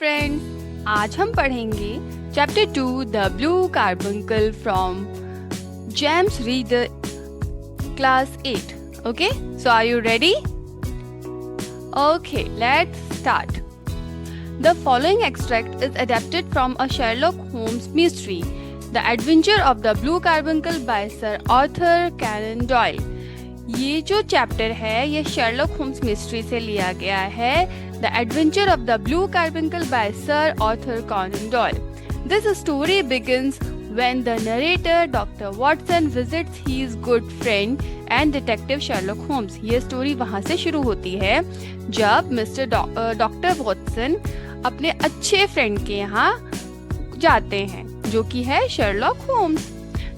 Friends, आज हम पढ़ेंगे chapter 2 the blue carbuncle from James reader class 8. Okay, so are you ready? Okay, let's start. The following extract is adapted from a Sherlock Holmes mystery, The Adventure of the Blue Carbuncle by Sir Arthur Conan Doyle. ये जो chapter है ये Sherlock Holmes mystery से लिया गया है, the adventure of the blue carbuncle by sir Arthur Conan Doyle. This story begins when the narrator Dr. Watson visits his good friend and detective Sherlock Holmes. ये story वहाँ से शुरू होती है जब मिस्टर डॉक्टर वॉटसन अपने अच्छे friend के यहाँ जाते हैं जो कि है Sherlock Holmes.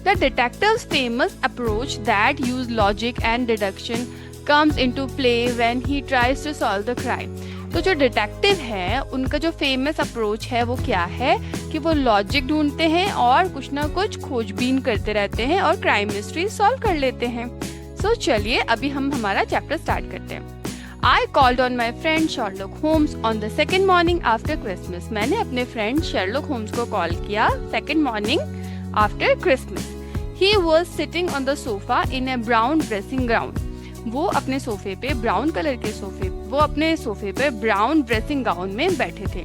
The detective's famous approach that uses logic and deduction comes into play when he tries to solve the crime. तो जो डिटेक्टिव है उनका जो फेमस अप्रोच है वो क्या है कि वो लॉजिक ढूंढते हैं और कुछ ना कुछ खोजबीन करते रहते हैं और क्राइम मिस्ट्री सॉल्व कर लेते हैं. सो चलिए अभी हम हमारा चैप्टर स्टार्ट करते हैं. I called on my friend Sherlock Holmes on the second morning after Christmas. मैंने अपने फ्रेंड शर्लॉक होम्स को कॉल किया second morning after Christmas. He was sitting on the sofa in a brown dressing gown. वो अपने सोफे पे brown dressing gown में बैठे थे.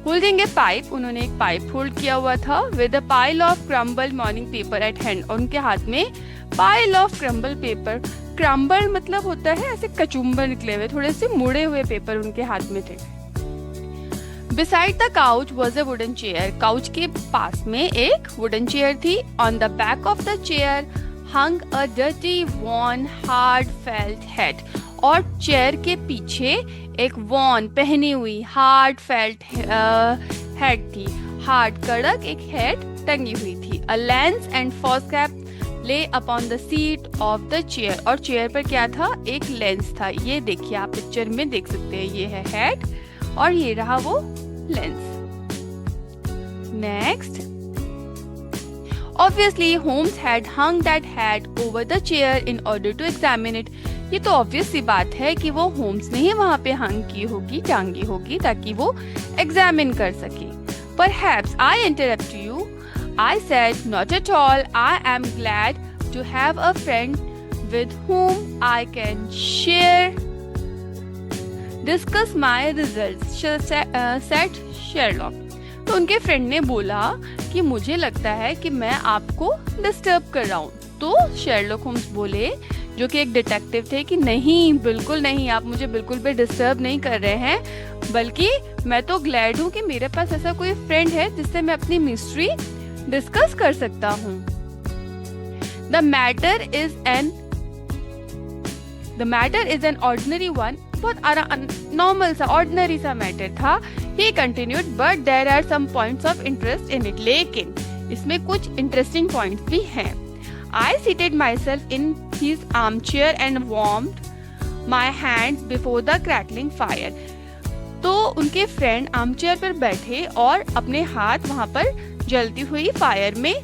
होल्डिंग ए पाइप, उन्होंने एक पाइप होल्ड किया हुआ था. With a pile of crumble morning paper eight hand, और उनके हाथ में pile of crumble paper. Crumble मतलब होता है ऐसे कचुम्बर निकले हुए, थोड़े से मुड़े हुए पेपर उनके हाथ में थे. Beside the couch was a wooden chair. Couch के पास में एक वुडन चेयर थी. On the back of the chair hung a dirty, worn, hard felt hat. और चेयर के पीछे एक worn पहनी हुई hard felt hat थी. हार्ड कड़क एक हेड टंगी हुई थी. A lens and forescap lay upon the seat of the chair. और चेयर पर क्या था? एक लेंस था. ये देखिए आप पिक्चर में देख सकते हैं, ये है हेड और ये रहा वो lens. Next, obviously Holmes had hung that hat over the chair in order to examine it. ये तो ऑब्वियस सी बात है कि वो होम्स ने ही वहाँ पे हंग की होगी, टांगी होगी ताकि वो एग्जामिन कर सके. Perhaps I interrupt you. I said, not at all. I am glad to have a friend with whom I can discuss my results, said Sherlock. तो उनके फ्रेंड ने बोला कि मुझे लगता है कि मैं आपको डिस्टर्ब कर रहा हूँ. तो शेरलॉक होम्स बोले, जो कि एक डिटेक्टिव थे, कि नहीं, बिल्कुल नहीं, आप मुझे बिल्कुल भी डिस्टर्ब नहीं कर रहे हैं, बल्कि मैं तो ग्लैड हूँ कि मेरे पास ऐसा कोई फ्रेंड है जिससे मैं अपनी मिस्ट्री डिस्कस कर सकता हूँ. The matter is an ordinary one. बहुत नॉर्मल सा ऑर्डिनरी सा मैटर था. He continued, but there are some points of interest in it. लेकिन इसमें कुछ इंटरेस्टिंग पॉइंट्स भी हैं. I seated myself in his armchair and warmed my hands before the crackling fire. तो उनके फ्रेंड आर्मचेयर पर बैठे और अपने हाथ वहाँ पर जलती हुई फायर में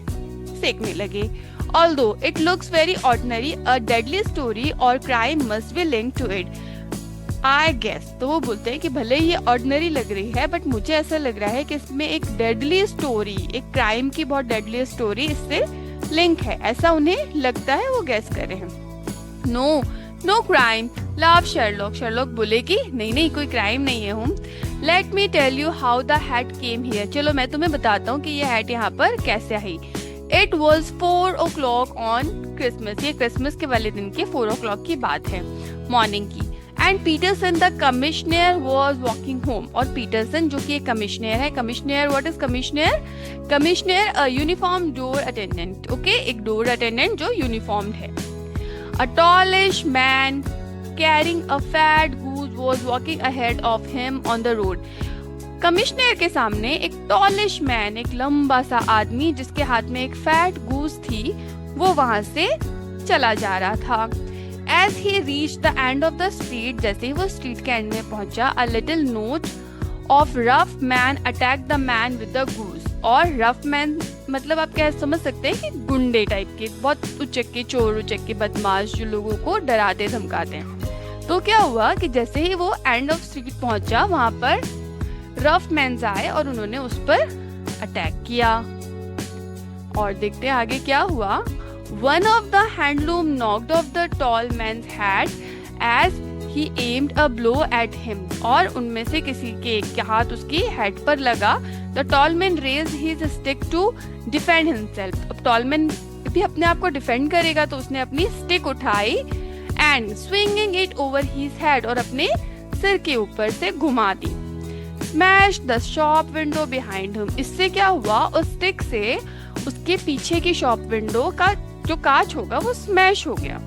सेकने लगे. Although it looks very ordinary, a deadly story or crime must be linked to it. I guess. तो वो बोलते हैं कि भले ये ऑर्डिनरी लग रही है, बट मुझे ऐसा लग रहा है कि इसमें एक डेडली स्टोरी, एक क्राइम की बहुत डेडली स्टोरी इससे लिंक है, ऐसा उन्हें लगता है, वो गेस कर रहे हैं. No crime, love Sherlock. Sherlock बोले कि नहीं, कोई क्राइम नहीं है. हम let me tell you how the hat came here. चलो मैं तुम्हें बताता हूँ कि ये हैट यहाँ पर कैसे आई. It was 4 o'clock on Christmas. ये क्रिसमस के वाले दिन के 4 o'clock की बात है, मॉर्निंग की. And Peterson the commissioner was walking home. और पीटरसन जो कि एक कमिश्नर है. Commissioner, what is commissioner? Commissioner a uniform door attendant. Okay, एक डोर अटेंडेंट जो यूनिफॉर्म्ड है. A tallish man carrying a fat goose was walking ahead of him on the road. Commissioner के सामने एक टॉलिश मैन, एक लंबा सा आदमी जिसके हाथ में एक फैट गूस थी, वो वहां से चला जा रहा था. As he reached the end of the street, जैसे ही वो स्ट्रीट के एंड में पहुंचा, a little note of rough man attacked the man with the goose. और rough man मतलब आप क्या समझ सकते हैं कि गुंडे टाइप के, बहुत उचक्के, चोर उचक्के बदमाश जो लोगों को डराते धमकाते हैं. तो क्या हुआ कि जैसे ही वो एंड ऑफ स्ट्रीट पहुंचा, वहां पर रफ मैन्स आए और उन्होंने उस पर अटैक किया। और देखते हैं आगे क्या हुआ। One of the handloom knocked off the tall man's hat as he aimed a blow at him, और उनमें से किसी के एक के हाथ उसकी हेड पर लगा। The tall man raised his stick to defend himself. अब टॉल मैन भी अपने आप को डिफेंड करेगा तो उसने अपनी स्टिक उठाई and swinging it over his head, और अपने सिर के ऊपर से घुमा दी। Smash the shop window behind him. इससे क्या हुआ, उस स्टिक से उसके पीछे की शॉप विंडो का जो कांच होगा वो स्मैश हो गया,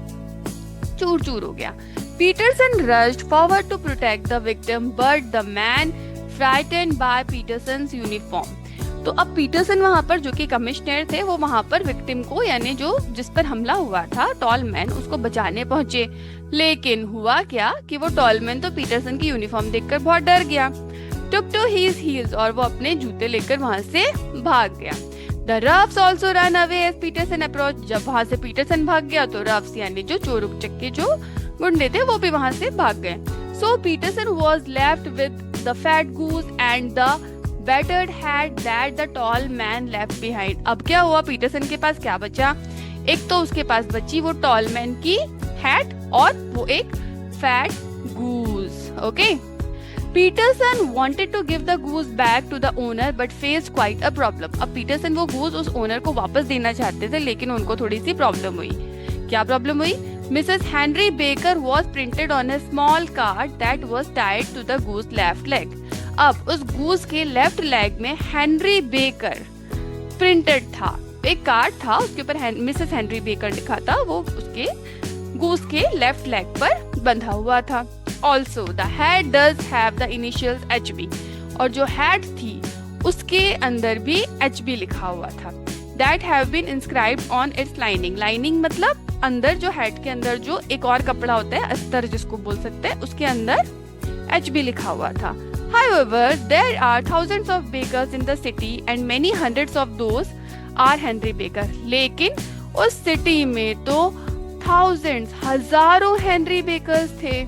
चूर चूर हो गया। Peterson rushed forward to protect the victim, but the man frightened by Peterson's uniform. तो अब पीटरसन वहां पर, जो कि कमिश्नर थे, वो वहां पर विक्टिम को, यानी जो जिस पर हमला हुआ था टॉल मैन, उसको बचाने पहुंचे। लेकिन हुआ क्या कि वो टॉल मैन तो पीटरसन की यूनिफॉर्म देखकर बहुत डर गया। Took to his heels, और वो अपने जूते लेकर वहां से भाग गया। The roughs also ran away as Peterson approached. जब वहां से पीटरसन भाग गया तो रफ्स यानी जो चोर उचक्के जो गुंडे थे वो भी वहां से भाग गए। So Peterson was left with the fat goose and the battered hat that the tall man left behind. अब क्या हुआ, पीटरसन के पास क्या बचा? एक तो उसके पास बची वो टॉल मैन की हैट और वो एक fat goose. Okay, Peterson wanted to give the goose back to the owner but faced quite a problem. अब पीटरसन वो गूज उस ओनर को वापस देना चाहते थे, लेकिन उनको थोड़ी सी प्रॉब्लम हुई। क्या प्रॉब्लम हुई? Mrs. Henry Baker was printed on a small card that was tied to the goose left leg. अब उस गूस के लेफ्ट लेग में हेनरी बेकर प्रिंटेड था, एक कार्ड था, उसके ऊपर मिसेस हेनरी बेकर लिखा था, वो उसके गूस के लेफ्ट लेग पर बंधा हुआ था। Also, the hat does have the initials HB, और जो हैट थी उसके अंदर भी HB लिखा हुआ था। That have been inscribed on its lining. Lining मतलब अंदर, जो हैट के अंदर जो एक और कपड़ा होता है, अस्तर जिसको बोल सकते हैं, उसके अंदर HB लिखा हुआ था। However, there are thousands of bakers in the city and many hundreds of those are Henry Baker. लेकिन उस सिटी में तो thousands, हजारों हेनरी बेकर्स थे।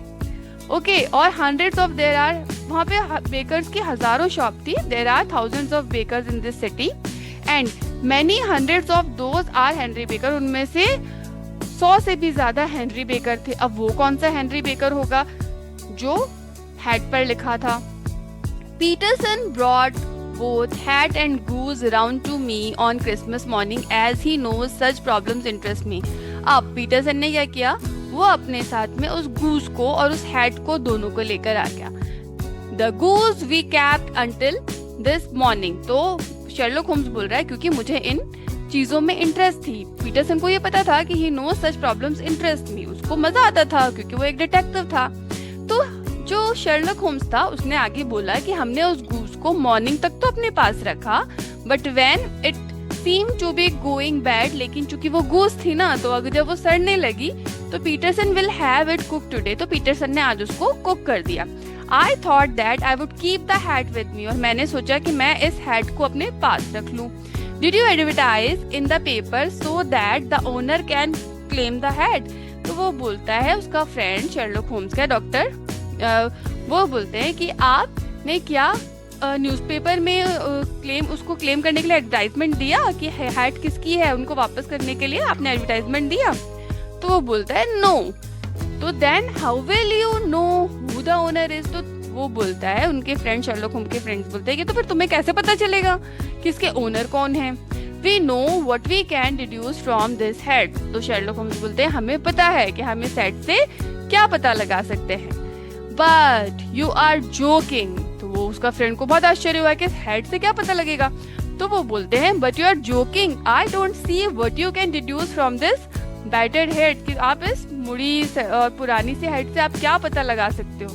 ओके, और hundreds of there are, वहाँ पे बेकर्स की हजारों शॉप थी। There are thousands of bakers in this city and many hundreds of those are Henry Baker. उनमें से 100 से भी ज्यादा हेनरी बेकर थे। अब वो कौन सा हेनरी बेकर होगा जो हैट पर लिखा था? Peterson brought both hat and goose round to me on Christmas morning as he knows such problems interest me. अब पीटरसन ने क्या किया, वो अपने साथ में उस गूस को और उस हैट को दोनों को लेकर आ गया। The goose we kept until this morning. तो शर्लॉक होम्स बोल रहा है क्योंकि मुझे इन चीजों में इंटरेस्ट थी। पीटरसन को ये पता था कि he knows such problems interest me. उसको मजा आता था क्योंकि वो एक डिटेक्टिव था। तो जो शर्लॉक होम्स था उसने आगे बोला कि हमने उस गूस को मॉर्निंग तक तो अपने पास रखा, but when it seem to be going bad, लेकिन चूंकि वो गूस थी ना, तो अगर जब वो सड़ने लगी तो Peterson will have it cook today, तो पीटरसन ने आज उसको कुक कर दिया। I thought that I would keep the hat with me, और मैंने सोचा कि मैं इस हैट को अपने पास रख लूं। Did you advertise in the paper so that the owner can claim the hat? तो वो बोलता है, उसका फ्रेंड शर्लॉक होम्स का डॉक्टर, वो बोलते हैं कि आपने क्या न्यूज़पेपर में उसको क्लेम करने के लिए एडवर्टाइजमेंट दिया कि हैट किसकी है, उनको वापस करने के लिए आपने एडवर्टाइजमेंट दिया? तो वो बोलता है नो। तो then how will you know who the owner is? तो वो बोलता है, उनके फ्रेंड शर्लॉक होम्स के फ्रेंड्स बोलते हैं कि तो फिर तुम्हें कैसे पता चलेगा कि इसके ओनर कौन है? We know what we can deduce from this hat. तो शर्लॉक होम्स बोलते हैं हमें पता है कि हम इस हैट से क्या पता लगा सकते हैं। But you are joking. तो वो उसका फ्रेंड को बहुत आश्चर्य हुआ कि इस हैट से क्या पता लगेगा। तो वो बोलते हैं but you are joking, I don't see what you can deduce from this battered head, कि आप इस मुड़ी और पुरानी सी हेड से आप क्या पता लगा सकते हो।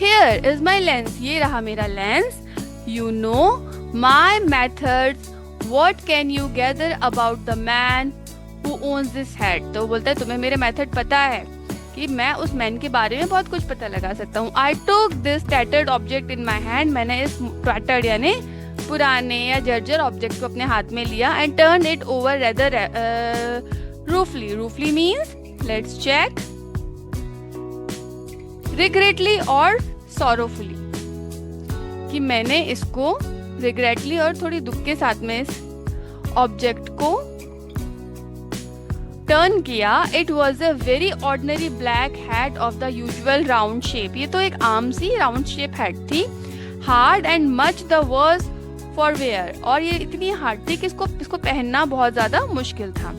Here is my lens, ये रहा मेरा lens. You know my methods. What can you gather about the man who owns this hat? तो बोलता है तुम्हें मेरे मेथड पता है कि मैं उस मैन के बारे में बहुत कुछ पता लगा सकता हूँ। I took this tattered object in my hand. मैंने इस tattered यानी पुराने या जर्जर ऑब्जेक्ट को अपने हाथ में लिया and turned it over rather roughly. Roughly means let's check. Regretfully और सॉरोफुली, कि मैंने इसको रिग्रेटली और थोड़ी दुख के साथ में इस ऑब्जेक्ट को टर्न किया. It was a very ordinary black hat of the usual round shape. ये तो एक आम सी राउंड शेप हैट थी. Hard and much the worse for wear, और ये इतनी हार्ड थी कि इसको पहनना बहुत ज्यादा मुश्किल था.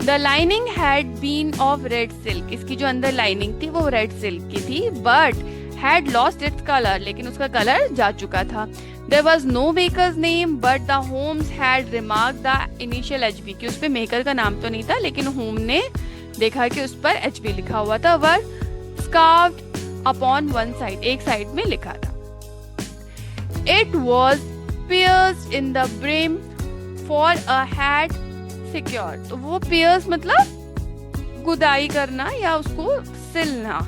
The lining had been of red silk, इसकी जो अंदर लाइनिंग थी वो रेड सिल्क की थी. But had lost its colour, लेकिन उसका कलर जा चुका था. There was no maker's name, but the Holmes had remarked the initial HB, कि उस पे मेकर का नाम तो नहीं था, लेकिन होम ने देखा कि उस पर HB लिखा हुआ था. वर scarved upon one side, एक साइड में लिखा था. It was pierced in the brim for a hat secure. तो वो pierce मतलब गुदाई करना या उसको सिलना,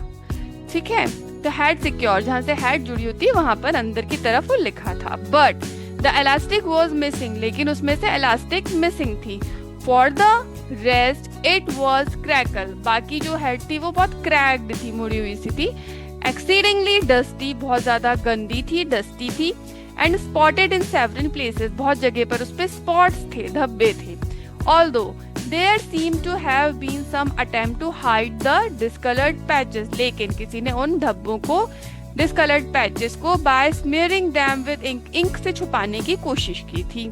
ठीक है. द हैड सिक्योर, जहाँ से हैड जुड़ी होती है वहां पर अंदर की तरफ वो लिखा था. But the elastic was missing, लेकिन उसमें से इलास्टिक मिसिंग थी. For the rest it was crackle, बाकी जो हेड थी वो बहुत क्रैक्ड थी, मुड़ी हुई सी थी. एक्सीडिंगली डस्टी, बहुत ज्यादा गंदी थी, डस्टी थी. And spotted in several places, बहुत जगह पर उस पे स्पॉट्स थे, धब्बे थे. Although There seemed to have been some attempt to hide the discolored patches, लेकिन किसी ने उन धब्बों को, discolored patches को by smearing them with ink, ink से छुपाने की कोशिश की थी.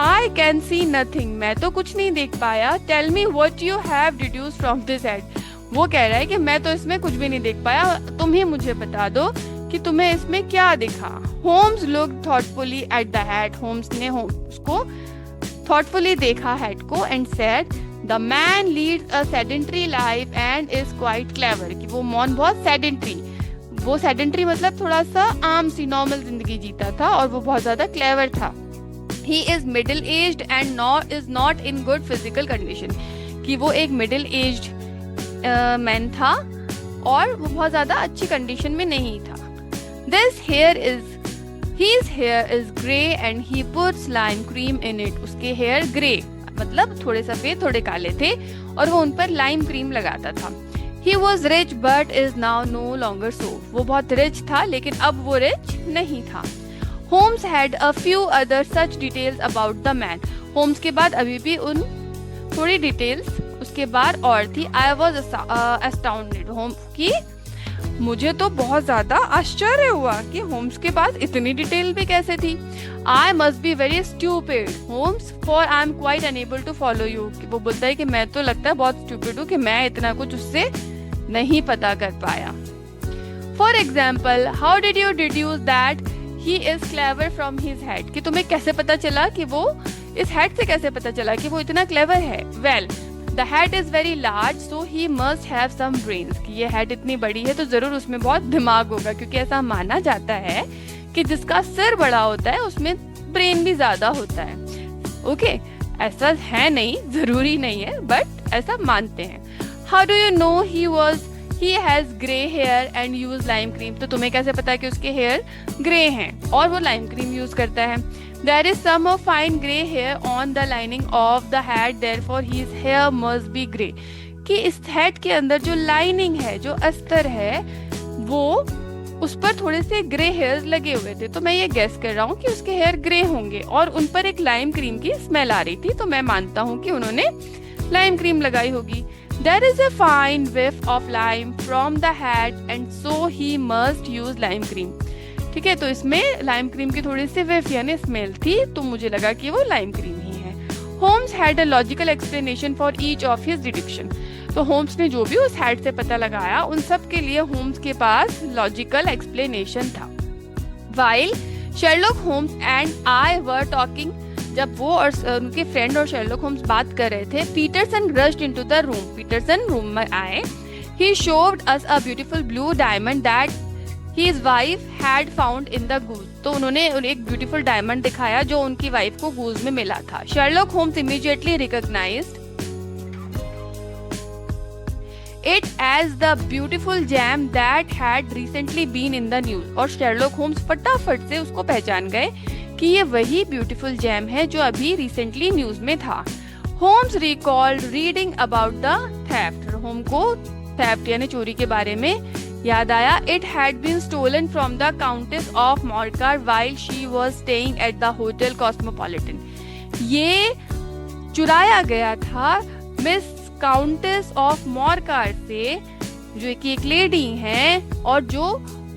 I can see nothing, मैं तो कुछ नहीं देख पाया. Tell me what you have deduced from this head. वो कह रहा है कि मैं तो इसमें कुछ भी नहीं देख पाया, तुम ही मुझे बता दो कि तुम्हें इसमें क्या दिखा. Holmes looked thoughtfully at the hat. Holmes ने उसको thoughtfully देखा हेड को and said the man leads a sedentary life and is quite clever, कि वो मॉन बहुत sedentary, वो sedentary मतलब थोड़ा सा आम सी नॉर्मल जिंदगी जीता था और वो बहुत ज्यादा क्लेवर था. He is middle aged and is not in good physical condition, कि वो एक middle aged मैन था और वो बहुत ज्यादा अच्छी कंडीशन में नहीं था. His hair is grey and he puts lime cream in it. उसके हेयर ग्रे मतलब थोड़े सफेद थोड़े काले थे और वो उन पर लाइम क्रीम लगाता था. He was rich but is now no longer so. वो बहुत रिच था लेकिन अब वो रिच नहीं था. Holmes had a few other such details about the man. Holmes के बाद अभी भी उन थोड़ी डिटेल्स उसके बाद और थी. I was astounded. Holmes की मुझे तो बहुत ज्यादा आश्चर्य हुआ कि होम्स के पास इतनी डिटेल भी कैसे थी. I must be very stupid, Holmes, for I am quite unable to follow you. वो बोलता है कि मैं तो लगता है बहुत स्टूपिड हूँ कि मैं इतना कुछ उससे नहीं पता कर पाया. For example, how did you deduce that he is clever from his head? कि तुम्हें कैसे पता चला कि वो इस हेड से कैसे पता चला कि वो इतना क्लेवर है. Well, The head is very large, so he must have some brains. कि ये हेड इतनी बड़ी है तो जरूर उसमें बहुत दिमाग होगा, क्योंकि ऐसा माना जाता है कि जिसका सिर बड़ा होता है उसमें ब्रेन भी ज्यादा होता है. ओके, ऐसा है नहीं, जरूरी नहीं है, बट ऐसा मानते हैं. How do you know he has grey hair and use lime cream? तो तुम्हें कैसे पता है कि उसके हेयर ग्रे हैं और वो लाइम क्रीम यूज करता है. There is some of fine grey hair on the lining of the hat, therefore his hair must be grey. कि इस हेड के अंदर जो लाइनिंग है, जो अस्तर है, वो उस पर थोड़े से ग्रे हेयर्स लगे हुए थे, तो मैं ये गेस कर रहा हूँ कि उसके हेयर ग्रे होंगे और उन पर एक लाइम क्रीम की स्मेल आ रही थी, तो मैं मानता हूँ कि उन्होंने लाइम क्रीम लगाई होगी. There is a fine whiff of lime from the hat and so he must use lime cream. ठीक है, तो इसमें लाइम क्रीम की थोड़ी सी विफ यानी स्मेल थी, तो मुझे लगा कि वो लाइम क्रीम ही है. Holmes had a logical explanation for each of his deduction. तो होम्स ने जो भी उस हैड से पता लगाया उन सब के लिए होम्स के पास लॉजिकल एक्सप्लेनेशन था. While Sherlock Holmes and I were talking, जब वो और उनके फ्रेंड और शेरलॉक होम्स बात कर रहे थे, Peterson rushed into the room. Peterson room में आए. He showed us a beautiful blue diamond that his wife had found in the goose. तो उन्होंने एक ब्यूटीफुल डायमंड दिखाया जो उनकी वाइफ को गूज में मिला था. Sherlock Holmes immediately recognized it as the beautiful gem that had recently been in the news. और Sherlock Holmes फटाफट से उसको पहचान गए कि ये वही ब्यूटीफुल जेम है जो अभी रिसेंटली न्यूज में था. Holmes recalled reading about the theft, होम को थेफ्ट यानी चोरी के बारे में याद आया. It had been stolen from the countess of Morcar while she was staying at the hotel Cosmopolitan. ये चुराया गया था मिस काउंटेस ऑफ मॉर्कार से, जो कि एक लेडी हैं और जो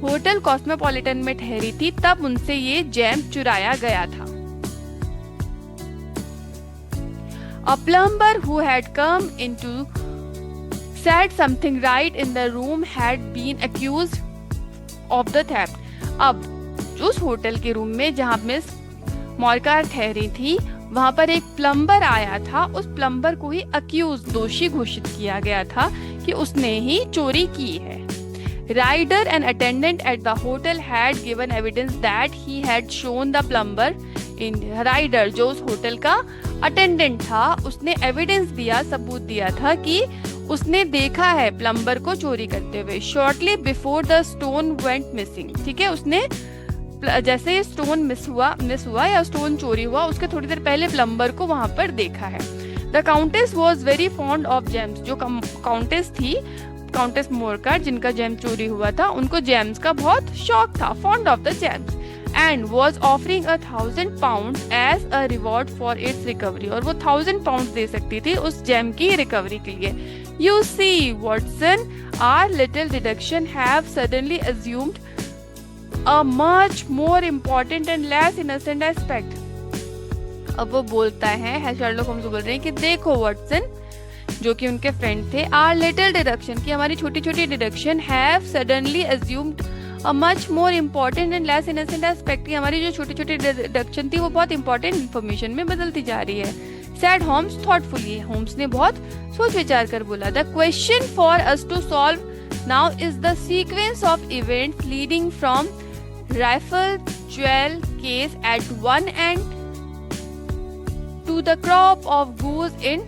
होटल कॉस्मोपॉलिटन में ठहरी थी, तब उनसे ये जेम चुराया गया था. A plumber who had come into said something right in the room had been accused of the theft. अब उस होटल के रूम में जहां मिस मॉर्कार ठहरी थी, वहां पर एक प्लम्बर आया था. उस प्लम्बर को ही अक्यूज, दोषी घोषित किया गया था कि उसने ही चोरी की है. Rider, an attendant at the hotel, had given evidence that he had shown the plumber in. Rider, जो उस होटल का अटेंडेंट था, उसने एविडेंस दिया, सबूत दिया था कि उसने देखा है प्लम्बर को चोरी करते हुए. Shortly before the stone went missing. ठीक है, उसने जैसे ये स्टोन मिस हुआ या स्टोन चोरी हुआ, उसके थोड़ी देर पहले प्लम्बर को वहां पर देखा है. The countess was very fond of James. जो काउंटेस थी, काउंटेस मोरकार, जिनका जेम चोरी हुआ था, उनको जेम्स का बहुत शौक था, fond of the gems, and was offering 1,000 pounds as a reward for its recovery. और वो 1,000 pounds दे सकती थी उस जेम की रिकवरी के लिए. You see Watson, our little deduction have suddenly assumed a much more important and less innocent aspect. अब वो बोलता है शर्लॉक होम्स बोल रहे हैं कि देखो वॉटसन, जो कि उनके फ्रेंड थे, आर लिटिल डिडक्शन, की हमारी छोटी छोटी deduction, have suddenly assumed a much more important and less innocent aspect, की हमारी जो छोटी छोटी डिडक्शन थी वो बहुत इंपॉर्टेंट इन्फॉर्मेशन में बदलती जा रही है. सैड होम्स थॉटफुली, होम्स ने बहुत सोच विचार कर बोला. The question for us to solve now is the sequence of events leading from rifle jewel case at one end to the crop of goose in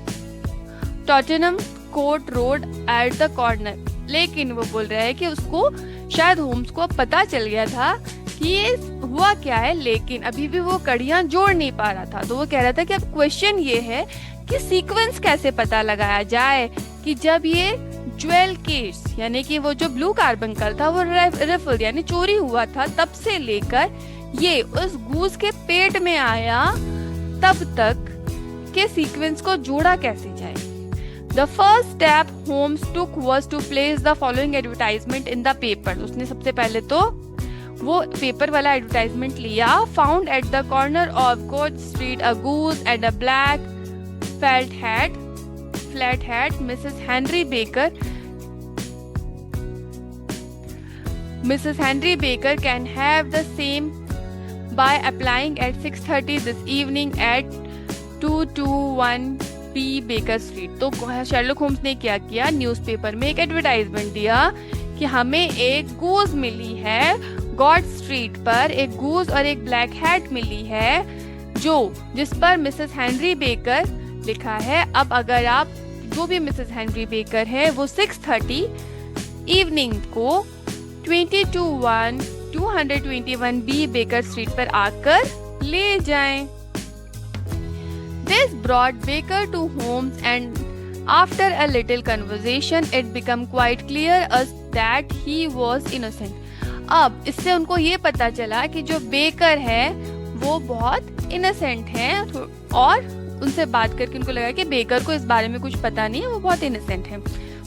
Tottenham Court Road at the corner. लेकिन वो बोल रहा है कि उसको शायद Holmes को पता चल गया था कि ये हुआ क्या है, लेकिन अभी भी वो कड़ियां जोड़ नहीं पा रहा था. तो वो कह रहा था कि अब क्वेश्चन ये है कि सीक्वेंस कैसे पता लगाया जाए कि जब ये ज्वेल केस यानी कि वो जो ब्लू कार्बंकल था वो रिफल यानी चोरी हुआ था, तब से लेकर ये उस गूस के पेट में आया तब तक के सीक्वेंस को जोड़ा कैसे जाए. The first step Holmes took was to place the following advertisement in the paper. उसने सबसे पहले तो वो पेपर वाला एडवर्टाइजमेंट लिया. Found at the corner of Coach Street a goose and a black flat hat. Mrs. Henry Baker can have the same by applying at 6:30 this evening at 221 B Baker Street. तो Sherlock Holmes ने क्या किया, newspaper में एक advertisement दिया कि हमें एक गूज मिली है गॉड स्ट्रीट पर, एक गूज और एक ब्लैक हैट मिली है जिस पर मिसेस हेनरी बेकर लिखा है. अब अगर आप जो भी मिसेस हेनरी बेकर है वो 6:30 इवनिंग को 221 बी बेकर स्ट्रीट पर आकर ले जाएं. This brought Baker to Holmes, and after a little conversation, it became quite clear us that he was innocent. अब इससे उनको ये पता चला कि जो बेकर है वो बहुत इनोसेंट है, और उनसे बात करके उनको लगा कि बेकर को इस बारे में कुछ पता नहीं है, वो बहुत इनोसेंट है.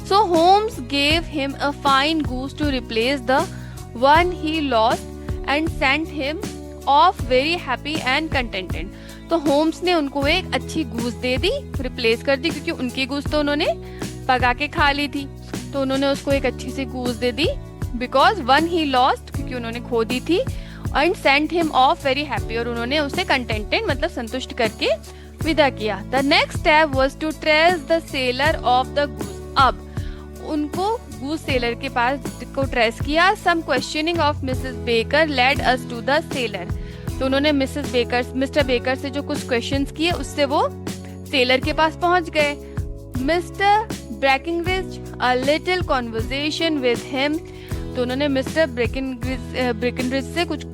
So Holmes gave him a fine goose to replace the one he lost and sent him off very happy and contented. तो होम्स ने उनको एक अच्छी गूस दे दी, रिप्लेस कर दी, क्योंकि उनकी गूस तो उन्होंने पका के खा ली थी, तो उन्होंने उसको एक अच्छी सी गूस दे दी. बिकॉज वन ही लॉस्ट, क्योंकि उन्होंने खो दी थी, and sent him off very happy, और उन्होंने उसे कंटेंटेड मतलब संतुष्ट करके विदा किया. The next step was to trace the seller of the goose. अब उनको गूस सेलर के पास को ट्रेस किया. Some questioning of Mrs Baker led us to the seller. तो उन्होंने मिस्टर बेकर से जो कुछ क्वेश्चंस किए उससे वो सेलर के पास पहुंच गए. Mr Breckinridge, a little conversation with him तो उन्होंने मिस्टर ब्रेकनरिज से कुछ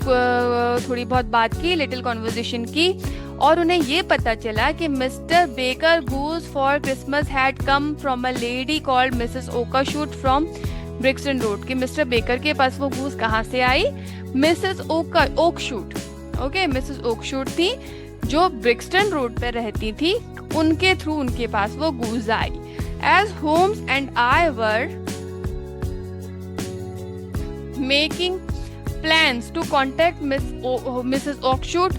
थोड़ी बहुत बात की, लिटिल कॉन्वर्सेशन की, और उन्हें ये पता चला कि Mr Baker goose for Christmas had come from a lady called Mrs Oakshott from Brixton Road, कि मिस्टर बेकर के पास वो गूज कहाँ से आई, Mrs Oakshott, okay, Mrs Oakshott थी जो ब्रिक्सटन रोड पे रहती थी, उनके थ्रू उनके पास वो गूज आई. As Holmes and I were making plans to contact Mrs Oakshott,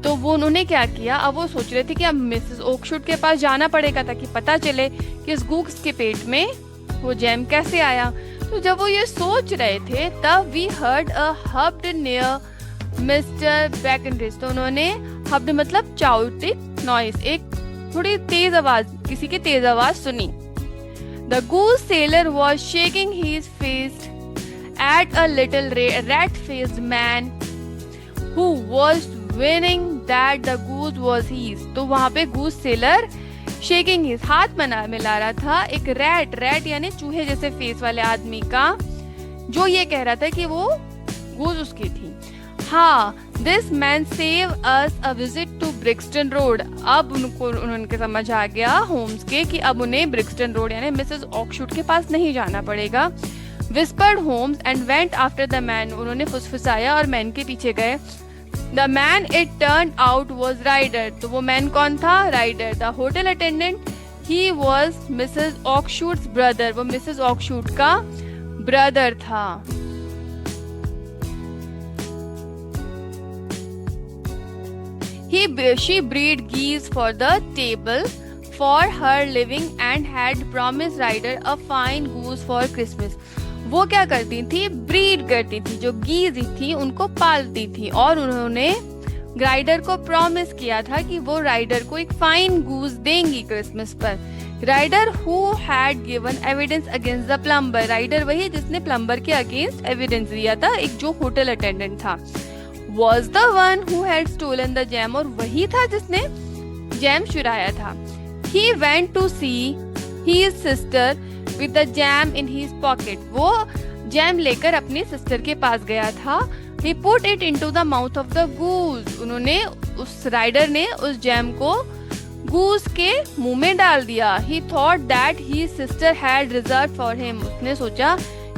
तो वो उन्होंने क्या किया, अब वो सोच रहे थे कि अब मिसेस ओकशूट के पास जाना पड़ेगा ताकि पता चले कि इस गूस के पेट में वो जैम कैसे आया. तो जब वो ये सोच रहे थे तब we heard a hubbub near Mr Breckinridge, तो उन्होंने हब्ड मतलब चाउटिक नॉइस, एक थोड़ी तेज आवाज, किसी की तेज आवाज सुनी. The goose seller was shaking his face at a little rat-faced man who was winning that the goose was his. तो वहाँ पे गूस सेलर शेकिंग हिज, हाथ मिला रहा था एक रैट यानी चूहे जैसे फेस वाले आदमी का, जो ये कह रहा था कि वो गूस उसकी थी. हाँ, this man save us a visit to Brixton Road. अब उनके समझ आ गया होम्स के कि अब उन्हें ब्रिक्सटन रोड यानी मिसेस ओकशूट के पास नहीं जाना पड़ेगा. Whispered Holmes and went after the man. उन्होंने फुसफुसाया और मैन के पीछे गए. The man it turned out was Ryder. तो वो मैन कौन था, Ryder. The hotel attendant, he was Mrs. Oakeshoot's brother. वो मिसेस ऑकशूट का ब्रदर था. She bred geese for the table for her living and had promised Ryder a fine goose for Christmas. वो क्या करती थी, breed करती थी, जो गीज थी उनको पालती थी, और उन्होंने राइडर को प्रॉमिस किया था कि वो राइडर को एक फाइन गूज देंगी क्रिसमस पर. Ryder who had given evidence against the plumber. Ryder वही जिसने प्लम्बर के अगेंस्ट एविडेंस दिया था, एक जो होटल अटेंडेंट था. was the one who had stolen the jam. और वही था जिसने जैम चुराया था. He went to see his sister with the jam in his pocket. वो जैम लेकर अपनी सिस्टर के पास गया था. He put it into the mouth of the goose. उन्होंने उस राइडर ने उस जैम को गूस के मुंह में डाल दिया. He thought that his sister had reserved for him. उसने सोचा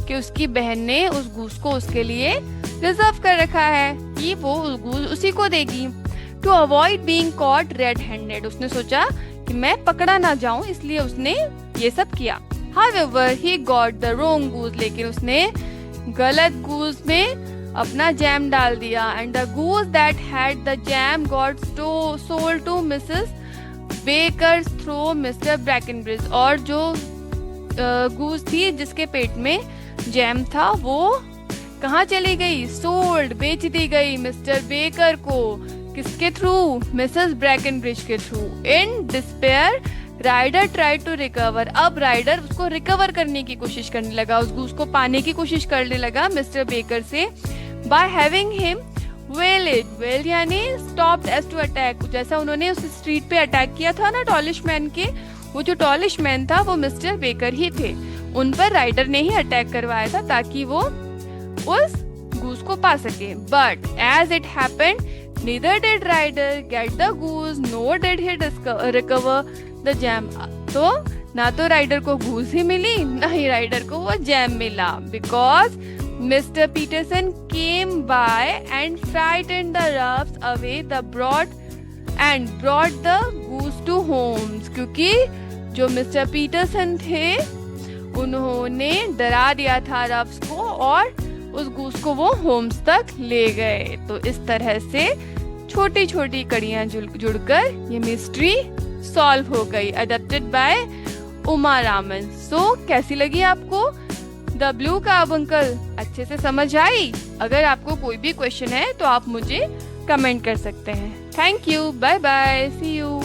कि उसकी बहन ने उस गूस को उसके लिए रिजर्व कर रखा है कि वो उस गूस उसी को देगी. To avoid being caught red-handed. उसने सोचा कि मैं पकड़ा ना जाऊं, इसलिए उसने ये सब किया. However, he got the wrong goose. लेकिन उसने गलत गूस में अपना जैम डाल दिया. And the goose that had the jam got sold to Mrs. Baker through Mr. Brackenridge. और जो गूस थी जिसके पेट में जैम था वो कहाँ चली गई, सोल्ड, बेच दी गई मिस्टर बेकर को. किसके थ्रू, मिसेस ब्रैकनब्रिज के through. In despair Ryder tried to recover. अब राइडर उसको रिकवर करने की कोशिश करने लगा, उस गूस को पाने की कोशिश करने लगा मिस्टर बेकर से. बाय हैविंग हिम वेल यानी स्टॉप्ड एज टू अटैक. जैसा उन्होंने उस स्ट्रीट पे अटैक किया था ना टॉलिश मैन के, वो जो टॉलिश मैन था वो मिस्टर बेकर ही थे. उन पर राइडर ने ही अटैक करवाया था ताकि वो उस गूस को पा सके. But as it happened neither did Ryder get the goose nor did he recover the jam. तो ना तो राइडर को गूस ही मिली, ना ही राइडर को वो जैम मिला. Because Mr. Peterson came by and frightened the roughs away the brought the goose to Holmes. क्योंकि जो मिस्टर पीटरसन थे उन्होंने डरा दिया था रफ्स को और उस गूस को वो होम्स तक ले गए. तो इस तरह से छोटी छोटी कड़ियां जुड़कर ये मिस्ट्री सॉल्व हो गई. Adapted by Uma Raman. So कैसी लगी आपको द ब्लू काव अंकल, अच्छे से समझ आई? अगर आपको कोई भी क्वेश्चन है तो आप मुझे कमेंट कर सकते हैं. Thank you, bye bye, see you.